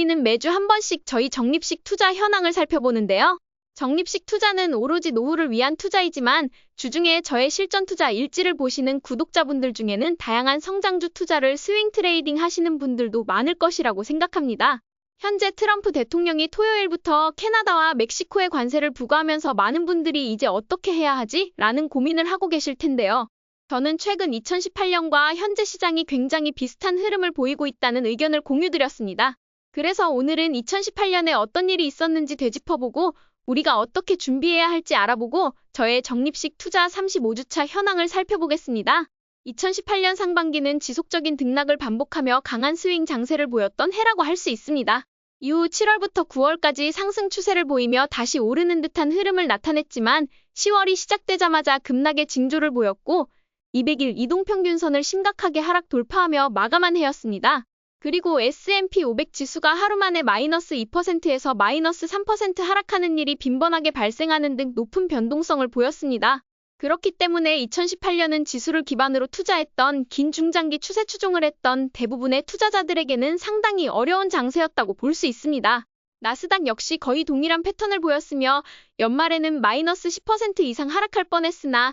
우리는 매주 한 번씩 저희 적립식 투자 현황을 살펴보는데요. 적립식 투자는 오로지 노후를 위한 투자이지만 주중에 저의 실전 투자 일지를 보시는 구독자분들 중에는 다양한 성장주 투자를 스윙 트레이딩 하시는 분들도 많을 것이라고 생각합니다. 현재 트럼프 대통령이 토요일부터 캐나다와 멕시코에 관세를 부과하면서 많은 분들이 이제 어떻게 해야 하지? 라는 고민을 하고 계실 텐데요. 저는 최근 2018년과 현재 시장이 굉장히 비슷한 흐름을 보이고 있다는 의견을 공유드렸습니다. 그래서 오늘은 2018년에 어떤 일이 있었는지 되짚어보고 우리가 어떻게 준비해야 할지 알아보고 저의 적립식 투자 35주차 현황을 살펴보겠습니다. 2018년 상반기는 지속적인 등락을 반복하며 강한 스윙 장세를 보였던 해라고 할 수 있습니다. 이후 7월부터 9월까지 상승 추세를 보이며 다시 오르는 듯한 흐름을 나타냈지만 10월이 시작되자마자 급락의 징조를 보였고 200일 이동평균선을 심각하게 하락 돌파하며 마감한 해였습니다. 그리고 S&P 500 지수가 하루 만에 마이너스 2%에서 마이너스 3% 하락하는 일이 빈번하게 발생하는 등 높은 변동성을 보였습니다. 그렇기 때문에 2018년은 지수를 기반으로 투자했던 긴 중장기 추세 추종을 했던 대부분의 투자자들에게는 상당히 어려운 장세였다고 볼 수 있습니다. 나스닥 역시 거의 동일한 패턴을 보였으며 연말에는 마이너스 10% 이상 하락할 뻔했으나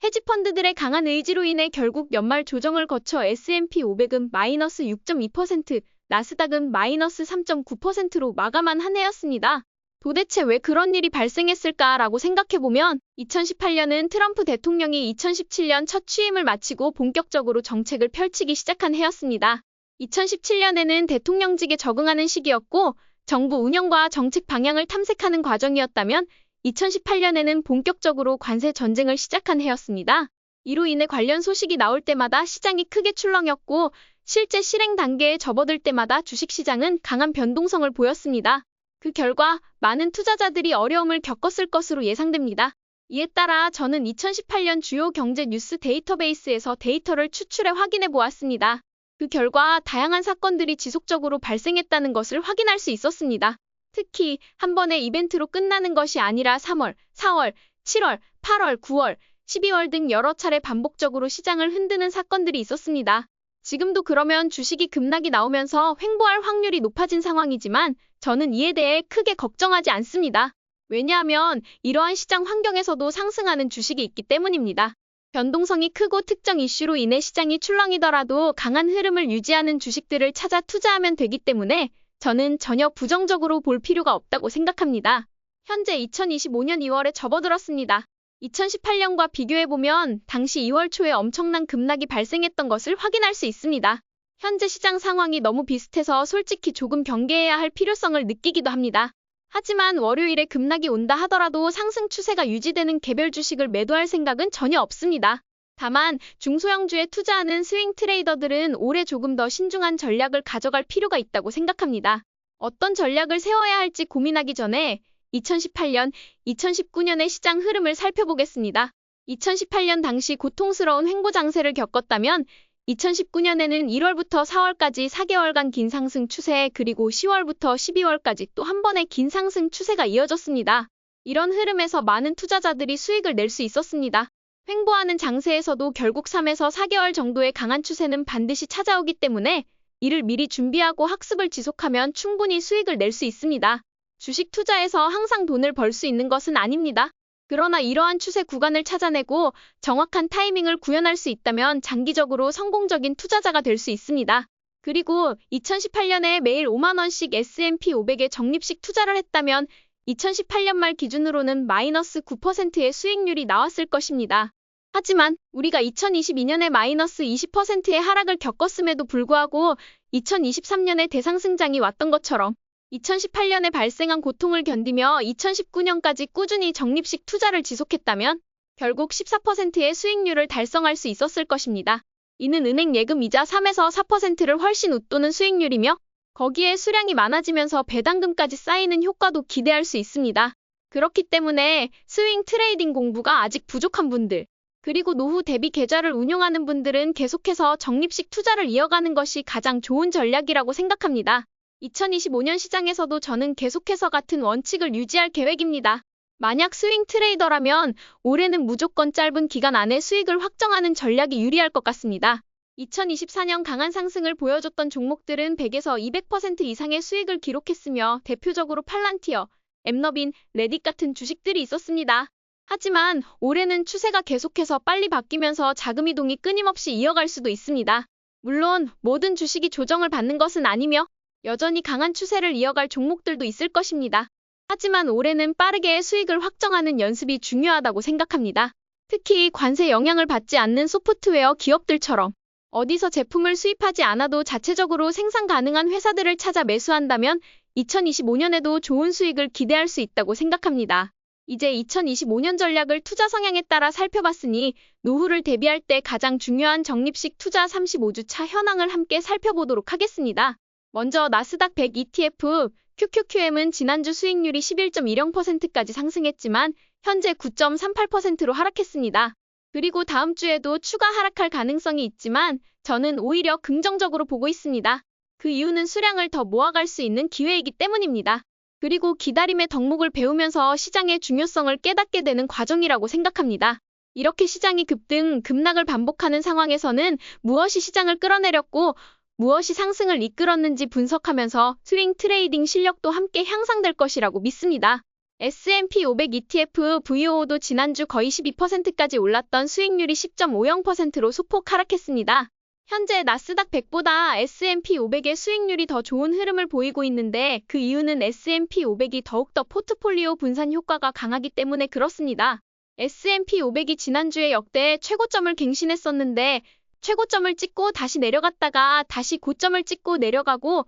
헤지펀드들의 강한 의지로 인해 결국 연말 조정을 거쳐 S&P 500은 마이너스 6.2%, 나스닥은 마이너스 3.9%로 마감한 한 해였습니다. 도대체 왜 그런 일이 발생했을까라고 생각해보면 2018년은 트럼프 대통령이 2017년 첫 취임을 마치고 본격적으로 정책을 펼치기 시작한 해였습니다. 2017년에는 대통령직에 적응하는 시기였고 정부 운영과 정책 방향을 탐색하는 과정이었다면 2018년에는 본격적으로 관세 전쟁을 시작한 해였습니다. 이로 인해 관련 소식이 나올 때마다 시장이 크게 출렁였고 실제 실행 단계에 접어들 때마다 주식시장은 강한 변동성을 보였습니다. 그 결과 많은 투자자들이 어려움을 겪었을 것으로 예상됩니다. 이에 따라 저는 2018년 주요 경제 뉴스 데이터베이스에서 데이터를 추출해 확인해 보았습니다. 그 결과 다양한 사건들이 지속적으로 발생했다는 것을 확인할 수 있었습니다. 특히 한 번의 이벤트로 끝나는 것이 아니라 3월, 4월, 7월, 8월, 9월, 12월 등 여러 차례 반복적으로 시장을 흔드는 사건들이 있었습니다. 지금도 그러면 주식이 급락이 나오면서 횡보할 확률이 높아진 상황이지만 저는 이에 대해 크게 걱정하지 않습니다. 왜냐하면 이러한 시장 환경에서도 상승하는 주식이 있기 때문입니다. 변동성이 크고 특정 이슈로 인해 시장이 출렁이더라도 강한 흐름을 유지하는 주식들을 찾아 투자하면 되기 때문에 저는 전혀 부정적으로 볼 필요가 없다고 생각합니다. 현재 2025년 2월에 접어들었습니다. 2018년과 비교해보면 당시 2월 초에 엄청난 급락이 발생했던 것을 확인할 수 있습니다. 현재 시장 상황이 너무 비슷해서 솔직히 조금 경계해야 할 필요성을 느끼기도 합니다. 하지만 월요일에 급락이 온다 하더라도 상승 추세가 유지되는 개별 주식을 매도할 생각은 전혀 없습니다. 다만 중소형주에 투자하는 스윙 트레이더들은 올해 조금 더 신중한 전략을 가져갈 필요가 있다고 생각합니다. 어떤 전략을 세워야 할지 고민하기 전에 2018년, 2019년의 시장 흐름을 살펴보겠습니다. 2018년 당시 고통스러운 횡보 장세를 겪었다면 2019년에는 1월부터 4월까지 4개월간 긴 상승 추세 그리고 10월부터 12월까지 또 한 번의 긴 상승 추세가 이어졌습니다. 이런 흐름에서 많은 투자자들이 수익을 낼 수 있었습니다. 횡보하는 장세에서도 결국 3에서 4개월 정도의 강한 추세는 반드시 찾아오기 때문에 이를 미리 준비하고 학습을 지속하면 충분히 수익을 낼 수 있습니다. 주식 투자에서 항상 돈을 벌 수 있는 것은 아닙니다. 그러나 이러한 추세 구간을 찾아내고 정확한 타이밍을 구현할 수 있다면 장기적으로 성공적인 투자자가 될 수 있습니다. 그리고 2018년에 매일 5만 원씩 S&P 500에 적립식 투자를 했다면 2018년 말 기준으로는 마이너스 9%의 수익률이 나왔을 것입니다. 하지만 우리가 2022년에 마이너스 20%의 하락을 겪었음에도 불구하고 2023년에 대상승장이 왔던 것처럼 2018년에 발생한 고통을 견디며 2019년까지 꾸준히 적립식 투자를 지속했다면 결국 14%의 수익률을 달성할 수 있었을 것입니다. 이는 은행 예금 이자 3에서 4%를 훨씬 웃도는 수익률이며 거기에 수량이 많아지면서 배당금까지 쌓이는 효과도 기대할 수 있습니다. 그렇기 때문에 스윙 트레이딩 공부가 아직 부족한 분들, 그리고 노후 대비 계좌를 운용하는 분들은 계속해서 적립식 투자를 이어가는 것이 가장 좋은 전략이라고 생각합니다. 2025년 시장에서도 저는 계속해서 같은 원칙을 유지할 계획입니다. 만약 스윙 트레이더라면 올해는 무조건 짧은 기간 안에 수익을 확정하는 전략이 유리할 것 같습니다. 2024년 강한 상승을 보여줬던 종목들은 100에서 200% 이상의 수익을 기록했으며 대표적으로 팔란티어, 엠너빈, 레딧 같은 주식들이 있었습니다. 하지만 올해는 추세가 계속해서 빨리 바뀌면서 자금 이동이 끊임없이 이어갈 수도 있습니다. 물론 모든 주식이 조정을 받는 것은 아니며 여전히 강한 추세를 이어갈 종목들도 있을 것입니다. 하지만 올해는 빠르게 수익을 확정하는 연습이 중요하다고 생각합니다. 특히 관세 영향을 받지 않는 소프트웨어 기업들처럼 어디서 제품을 수입하지 않아도 자체적으로 생산 가능한 회사들을 찾아 매수한다면 2025년에도 좋은 수익을 기대할 수 있다고 생각합니다. 이제 2025년 전략을 투자 성향에 따라 살펴봤으니 노후를 대비할 때 가장 중요한 적립식 투자 35주차 현황을 함께 살펴보도록 하겠습니다. 먼저 나스닥 100 ETF QQQM은 지난주 수익률이 11.10%까지 상승했지만 현재 9.38%로 하락했습니다. 그리고 다음 주에도 추가 하락할 가능성이 있지만 저는 오히려 긍정적으로 보고 있습니다. 그 이유는 수량을 더 모아갈 수 있는 기회이기 때문입니다. 그리고 기다림의 덕목을 배우면서 시장의 중요성을 깨닫게 되는 과정이라고 생각합니다. 이렇게 시장이 급등, 급락을 반복하는 상황에서는 무엇이 시장을 끌어내렸고 무엇이 상승을 이끌었는지 분석하면서 스윙 트레이딩 실력도 함께 향상될 것이라고 믿습니다. S&P 500 ETF VOO도 지난주 거의 12%까지 올랐던 수익률이 10.50%로 소폭 하락했습니다. 현재 나스닥 100보다 S&P 500의 수익률이 더 좋은 흐름을 보이고 있는데 그 이유는 S&P 500이 더욱더 포트폴리오 분산 효과가 강하기 때문에 그렇습니다. S&P 500이 지난주에 역대 최고점을 갱신했었는데 최고점을 찍고 다시 내려갔다가 다시 고점을 찍고 내려가고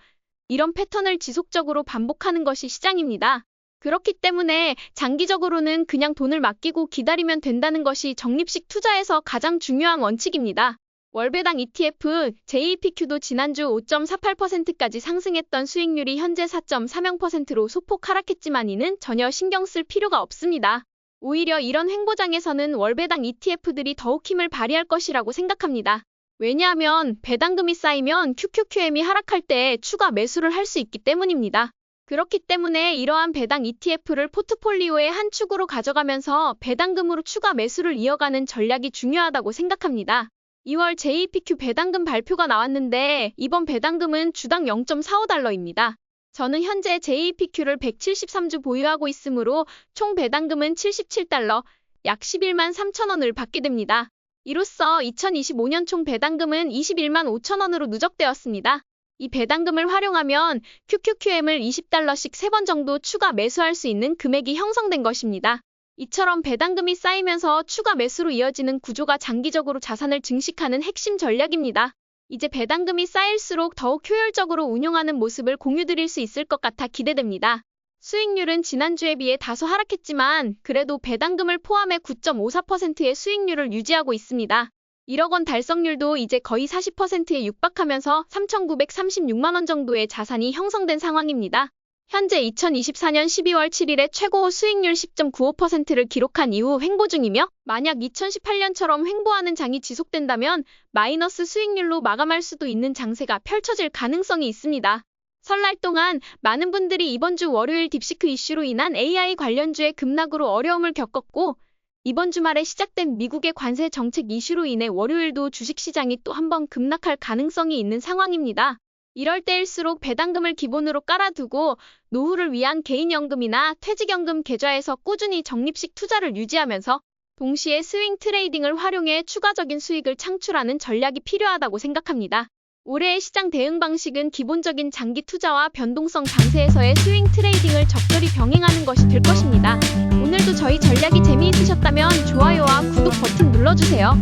이런 패턴을 지속적으로 반복하는 것이 시장입니다. 그렇기 때문에 장기적으로는 그냥 돈을 맡기고 기다리면 된다는 것이 적립식 투자에서 가장 중요한 원칙입니다. 월배당 ETF JEPQ도 지난주 5.48%까지 상승했던 수익률이 현재 4.30%로 소폭 하락했지만 이는 전혀 신경 쓸 필요가 없습니다. 오히려 이런 횡보장에서는 월배당 ETF들이 더욱 힘을 발휘할 것이라고 생각합니다. 왜냐하면 배당금이 쌓이면 QQQM이 하락할 때 추가 매수를 할 수 있기 때문입니다. 그렇기 때문에 이러한 배당 ETF를 포트폴리오의 한 축으로 가져가면서 배당금으로 추가 매수를 이어가는 전략이 중요하다고 생각합니다. 2월 JEPQ 배당금 발표가 나왔는데 이번 배당금은 주당 0.45달러입니다. 저는 현재 JEPQ를 173주 보유하고 있으므로 총 배당금은 77달러, 약 11만 3천 원을 받게 됩니다. 이로써 2025년 총 배당금은 21만 5천 원으로 누적되었습니다. 이 배당금을 활용하면 QQQM을 20달러씩 3번 정도 추가 매수할 수 있는 금액이 형성된 것입니다. 이처럼 배당금이 쌓이면서 추가 매수로 이어지는 구조가 장기적으로 자산을 증식하는 핵심 전략입니다. 이제 배당금이 쌓일수록 더욱 효율적으로 운용하는 모습을 공유드릴 수 있을 것 같아 기대됩니다. 수익률은 지난주에 비해 다소 하락했지만 그래도 배당금을 포함해 9.54%의 수익률을 유지하고 있습니다. 1억 원 달성률도 이제 거의 40%에 육박하면서 3,936만 원 정도의 자산이 형성된 상황입니다. 현재 2024년 12월 7일에 최고 수익률 10.95%를 기록한 이후 횡보 중이며 만약 2018년처럼 횡보하는 장이 지속된다면 마이너스 수익률로 마감할 수도 있는 장세가 펼쳐질 가능성이 있습니다. 설날 동안 많은 분들이 이번 주 월요일 딥시크 이슈로 인한 AI 관련주의 급락으로 어려움을 겪었고 이번 주말에 시작된 미국의 관세 정책 이슈로 인해 월요일도 주식시장이 또 한 번 급락할 가능성이 있는 상황입니다. 이럴 때일수록 배당금을 기본으로 깔아두고 노후를 위한 개인연금이나 퇴직연금 계좌에서 꾸준히 적립식 투자를 유지하면서 동시에 스윙 트레이딩을 활용해 추가적인 수익을 창출하는 전략이 필요하다고 생각합니다. 올해의 시장 대응 방식은 기본적인 장기 투자와 변동성 장세에서의 스윙 트레이딩을 적절히 병행하는 것이 될 것입니다. 오늘도 저희 전략이 재미있으셨다면 좋아요와 구독 버튼 눌러주세요.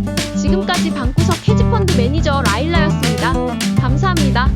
지금까지 방구석 헤지펀드 매니저 라일라였습니다. 감사합니다.